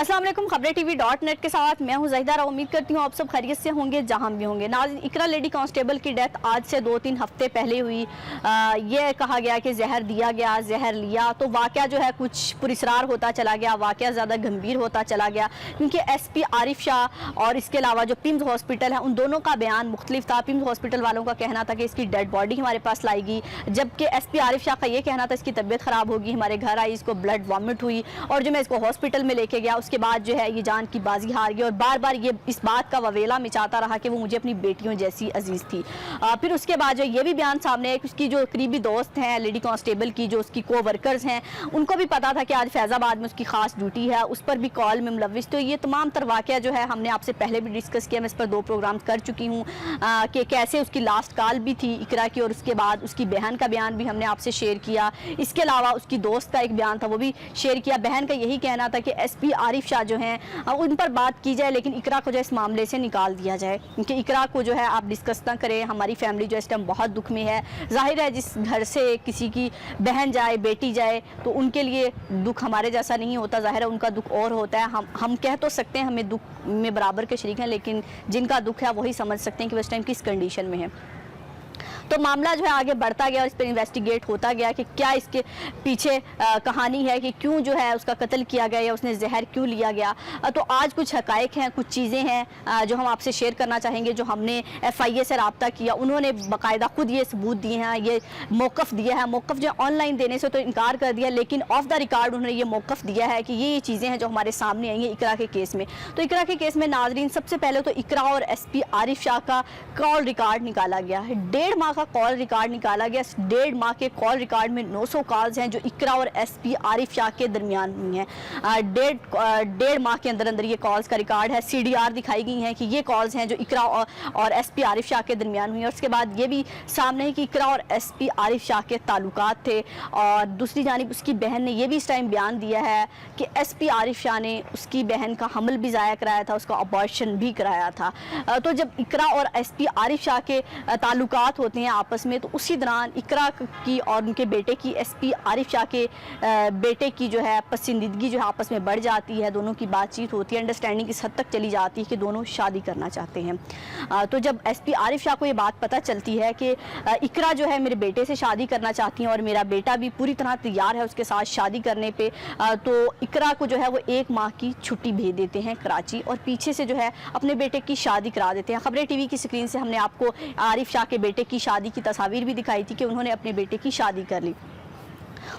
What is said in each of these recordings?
अस्सलाम वालेकुम, खबरें TV.net के साथ मैं हूं ज़हीदा। उम्मीद करती हूं आप सब खैरियत से होंगे जहां भी होंगे। नाज़रीन, इकरा लेडी कांस्टेबल की डेथ आज से 2-3 हफ्ते पहले हुई। ये कहा गया कि जहर दिया गया, जहर लिया, तो वाक़या जो है कुछ पुरस्रार होता चला गया, वाक़या ज़्यादा गंभीर होता चला गया, क्योंकि SP आरिफ शाह और इसके अलावा जो पिम्स हॉस्पिटल है उन दोनों का बयान मुख्तलिफ था। पिम्स हॉस्पिटल वालों का कहना था कि इसकी डेड बॉडी हमारे पास लाएगी, जबकि SP आरिफ शाह का ये कहना था इसकी तबीयत ख़राब होगी, हमारे घर आई, इसको ब्लड वॉमिट हुई और जो मैं इसको हॉस्पिटल में लेके गया उसके बाद जो है ये जान की बाजी हार गई और बार बार ये इस बात का ववेला मचाता रहा कि वो मुझे अपनी बेटियों जैसी अजीज थी। फिर उसके बाद जो ये भी बयान सामने है कि उसकी जो करीबी दोस्त हैं लेडी कांस्टेबल की, जो उसकी को वर्कर्स हैं, उनको भी पता था कि आज फैज़ाबाद में उसकी खास ड्यूटी है, उस पर भी कॉल में मुलविस। तो ये तमाम तर वाक़या जो है हमने आपसे पहले भी डिस्कस किया, मैं इस पर 2 प्रोग्राम कर चुकी हूँ कि कैसे उसकी लास्ट कॉल भी थी इकरा की और उसके बाद उसकी बहन का बयान भी हमने आपसे शेयर किया। इसके अलावा उसकी दोस्त का एक बयान था वो भी शेयर किया। बहन का यही कहना था कि SP आरिफ शाह जो हैं उन पर बात की जाए, लेकिन इकरा को जो इस मामले से निकाल दिया जाए, क्योंकि इकरा को जो है आप डिस्कस ना करें। हमारी फैमिली जो इस टाइम बहुत दुख में है। जाहिर है जिस घर से किसी की बहन जाए, बेटी जाए, तो उनके लिए दुख हमारे जैसा नहीं होता, जाहिर है उनका दुख और होता है। हम कह तो सकते हैं हमें दुख में बराबर के शरीक हैं, लेकिन जिनका दुख है वही समझ सकते हैं कि वो इस टाइम किस कंडीशन में है। तो मामला जो है आगे बढ़ता गया और इस पर इन्वेस्टिगेट होता गया कि क्या इसके पीछे कहानी है कि क्यों जो है उसका कत्ल किया गया या उसने जहर क्यों लिया गया। तो आज कुछ हकायक हैं, कुछ चीज़ें हैं जो हम आपसे शेयर करना चाहेंगे। जो हमने FIA से रब्ता किया, उन्होंने बाकायदा खुद ये सबूत दिए हैं, ये मौक़िफ़ दिया है। मौक़िफ़ जो ऑनलाइन देने से तो इनकार कर दिया, लेकिन ऑफ द रिकॉर्ड उन्होंने ये मौक़िफ़ दिया है कि ये चीज़ें हैं जो हमारे सामने आई हैं इकरा के केस में। तो इकरा के केस में नाज़रीन सबसे पहले तो इकरा और SP आरिफ शाह का कॉल रिकॉर्ड निकाला गया है। 1.5 माह कॉल रिकॉर्ड निकाला गया। 1.5 माह के कॉल रिकॉर्ड में 900 कॉल्स हैं जो इकरा और SP आरिफ शाह के दरमियान हुई हैं। 1.5 माह के अंदर अंदर ये कॉल्स का रिकॉर्ड है। CDR दिखाई गई हैं कि ये कॉल्स हैं जो इकरा और SP आरिफ शाह के दरमियान हुई हैं। और उसके बाद ये भी सामने है कि इकरा और SP आरिफ शाह के ताल्लुकात थे। और दूसरी जानिब उसकी बहन ने यह भी इस टाइम बयान दिया है कि SP आरिफ शाह ने उसकी बहन का हमल भी ज़ाया कराया था, उसका अबॉर्शन भी कराया था। तो जब इकरा और SP आरिफ शाह के ताल्लुकात होते हैं आपस में, तो उसी दौरान इकरा की और उनके बेटे की SP आरिफ शाह के बेटे की जो है पसंदीदगी जो है आपस में बढ़ जाती है। दोनों की बातचीत होती है, अंडरस्टैंडिंग इस हद तक चली जाती है कि दोनों शादी करना चाहते हैं। तो जब SP आरिफ शाह को ये बात पता चलती है कि इकरा जो है मेरे बेटे से शादी करना चाहती हैं और मेरा बेटा भी पूरी तरह तैयार है उसके साथ शादी करने पे, तो इकरा को जो है वो 1 माह की छुट्टी भेज देते हैं कराची और पीछे से जो है अपने बेटे की शादी करा देते हैं। खबरें TV की स्क्रीन से हमने आपको आरिफ शाह के बेटे की शादी की तस्वीर भी दिखाई थी कि उन्होंने अपने बेटे की शादी कर ली।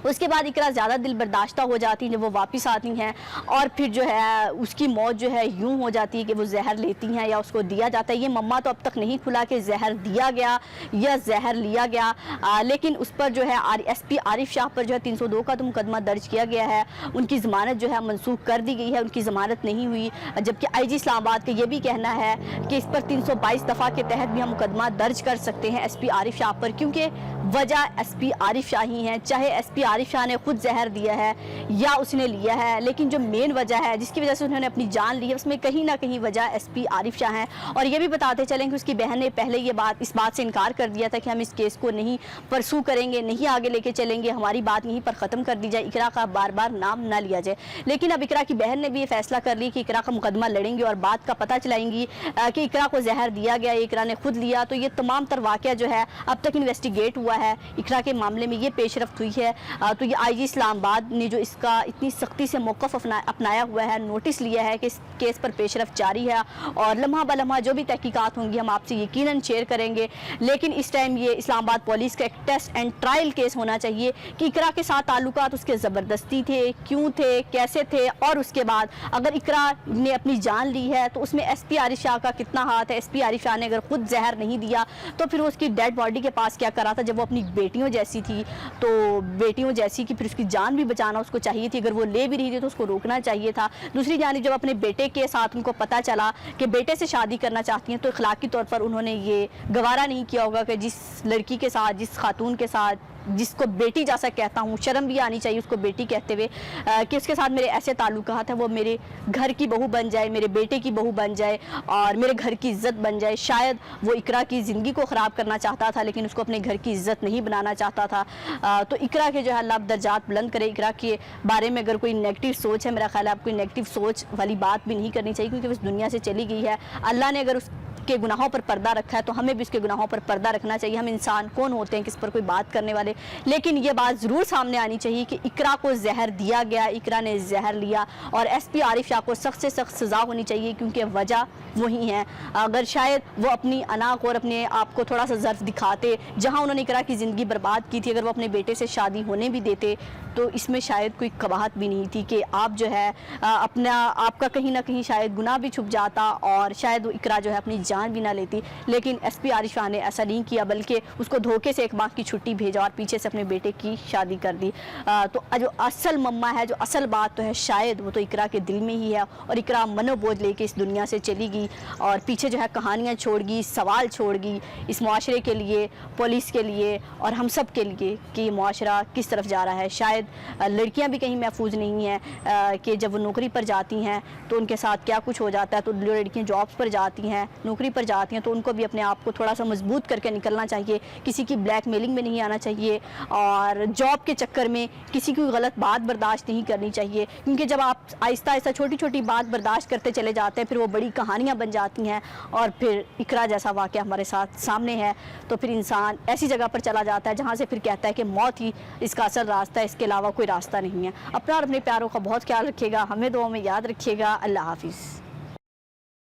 उसके बाद इकरा ज़्यादा दिल बर्दाश्ता हो जाती हैं जब वो वापस आती हैं और फिर जो है उसकी मौत जो है यूं हो जाती है कि वो जहर लेती हैं या उसको दिया जाता है। ये मम्मा तो अब तक नहीं खुला कि जहर दिया गया या जहर लिया गया, लेकिन उस पर जो है SP आरिफ शाह पर जो है 302 का तो मुकदमा दर्ज किया गया है। उनकी ज़मानत जो है मनसूख कर दी गई है, उनकी ज़मानत नहीं हुई, जबकि IG इस्लामाबाद का ये भी कहना है कि इस पर 322 दफ़ा के तहत भी हम मुकदमा दर्ज कर सकते हैं SP आरिफ शाह पर, क्योंकि वजह SP आरिफ शाह ही है। चाहे SP आरिफ शाह ने खुद जहर दिया है या उसने लिया है, लेकिन जो मेन वजह है जिसकी वजह से उन्होंने अपनी जान ली है उसमें कहीं ना कहीं वजह SP आरिफ शाह है। और ये भी बताते चलें कि उसकी बहन ने पहले इस बात से इनकार कर दिया था कि हम इस केस को नहीं परसू करेंगे, नहीं आगे लेके चलेंगे, हमारी बात यहीं पर ख़त्म कर दी जाए, इकरा का बार बार नाम ना लिया जाए। लेकिन अब इकरा की बहन ने भी ये फैसला कर लिया कि इकरा का मुकदमा लड़ेंगे और बात का पता चलाएंगी कि इकरा को जहर दिया गया, इकरा ने खुद लिया। तो ये तमाम तर वाक़या जो है अब तक इन्वेस्टिगेट हुआ है, इकरा के मामले में ये पेशरफ्त हुई है। तो ये IG इस्लामाबाद ने जो इसका इतनी सख्ती से मौक़िफ़ अपनाया हुआ है, नोटिस लिया है कि इस केस पर पेशरफ्त जारी है और लम्हा ब लम्हा जो भी तहकीकात होंगी हम आपसे यकीनन शेयर करेंगे। लेकिन इस टाइम ये इस्लामाबाद पुलिस का एक टेस्ट एंड ट्रायल केस होना चाहिए कि इकरा के साथ ताल्लुकात उसके ज़बरदस्ती थे, क्यों थे, कैसे थे, और उसके बाद अगर इकरा ने अपनी जान ली है तो उसमें SP आरिफ शाह का कितना हाथ है। SP आरिफ शाह ने अगर खुद जहर नहीं दिया तो फिर उसकी डेड बॉडी के पास क्या करा था जब वो अपनी बेटियों जैसी थी। तो बेटियों जैसी कि फिर उसकी जान भी बचाना उसको चाहिए थी, अगर वो ले भी रही थी तो उसको रोकना चाहिए था। दूसरी जानिब जब अपने बेटे के साथ उनको पता चला कि बेटे से शादी करना चाहती हैं तो इखलाकी तौर पर उन्होंने ये गवारा नहीं किया होगा कि जिस लड़की के साथ, जिस खातून के साथ जिसको बेटी जैसा कहता हूँ, शर्म भी आनी चाहिए उसको बेटी कहते हुए, कि उसके साथ मेरे ऐसे ताल्लुकात हैं, वो मेरे घर की बहू बन जाए, मेरे बेटे की बहू बन जाए और मेरे घर की इज़्ज़त बन जाए। शायद वो इकरा की ज़िंदगी को ख़राब करना चाहता था, लेकिन उसको अपने घर की इज़्ज़त नहीं बनाना चाहता था। तो इकरा के जो है अल्लाह दर्जात बुलंद करे। इकरा के बारे में अगर कोई नेगेटिव सोच है, मेरा ख्याल है आपको नेगेटिव सोच वाली बात भी नहीं करनी चाहिए, क्योंकि वो इस दुनिया से चली गई है। अल्लाह ने अगर उसके गुनाहों पर पर्दा रखा है तो हमें भी उसके गुनाहों पर पर्दा रखना चाहिए। हम इंसान कौन होते हैं किस पर कोई बात करने वाले, लेकिन ये बात ज़रूर सामने आनी चाहिए कि इकरा को जहर दिया गया, इकरा ने जहर लिया और SP आरिफ शाह को सख्त से सख्त सज़ा होनी चाहिए, क्योंकि वजह वही है। अगर शायद वो अपनी अना को और अपने आप को थोड़ा सा ज़र्फ दिखाते, जहाँ उन्होंने इकरा की ज़िंदगी बर्बाद की थी, अगर वो अपने बेटे से शादी होने भी देते तो इसमें शायद कोई कबाहत भी नहीं थी कि आप जो है अपना आपका कहीं ना कहीं शायद गुनाह भी छुप जाता और शायद वो इकरा जो है अपनी जान भी ना लेती। लेकिन SP आरिफ शाह ने ऐसा नहीं किया, बल्कि उसको धोखे से 1 माह की छुट्टी भेजा और पीछे से अपने बेटे की शादी कर दी। तो जो असल मम्मा है, जो असल बात तो है शायद वो तो इकरा के दिल में ही है और इकरा मनोबोझ लेके इस दुनिया से चली गई और पीछे जो है कहानियाँ छोड़ गई, सवाल छोड़ गई इस मुआशरे के लिए, पुलिस के लिए और हम सब के लिए कि मुआशरा किस तरफ जा रहा है। शायद लड़कियां भी कहीं महफूज नहीं हैं कि जब वो नौकरी पर जाती हैं तो उनके साथ क्या कुछ हो जाता है। तो जो लड़कियां जॉब्स पर जाती हैं, नौकरी पर जाती हैं, तो उनको भी अपने आप को थोड़ा सा मजबूत करके निकलना चाहिए, किसी की ब्लैकमेलिंग में नहीं आना चाहिए और जॉब के चक्कर में किसी की गलत बात बर्दाश्त नहीं करनी चाहिए, क्योंकि जब आप आहिस्ता आहिस्ता छोटी छोटी बात बर्दाश्त करते चले जाते हैं फिर वो बड़ी कहानियाँ बन जाती हैं और फिर इकरा जैसा वाक़या हमारे साथ सामने है। तो फिर इंसान ऐसी जगह पर चला जाता है जहाँ से फिर कहता है कि मौत ही इसका असल रास्ता है, इसके अलावा कोई रास्ता नहीं है। अपना और अपने प्यारों का बहुत ख्याल रखिएगा, हमें दुआ में याद रखिएगा। अल्लाह हाफिज़।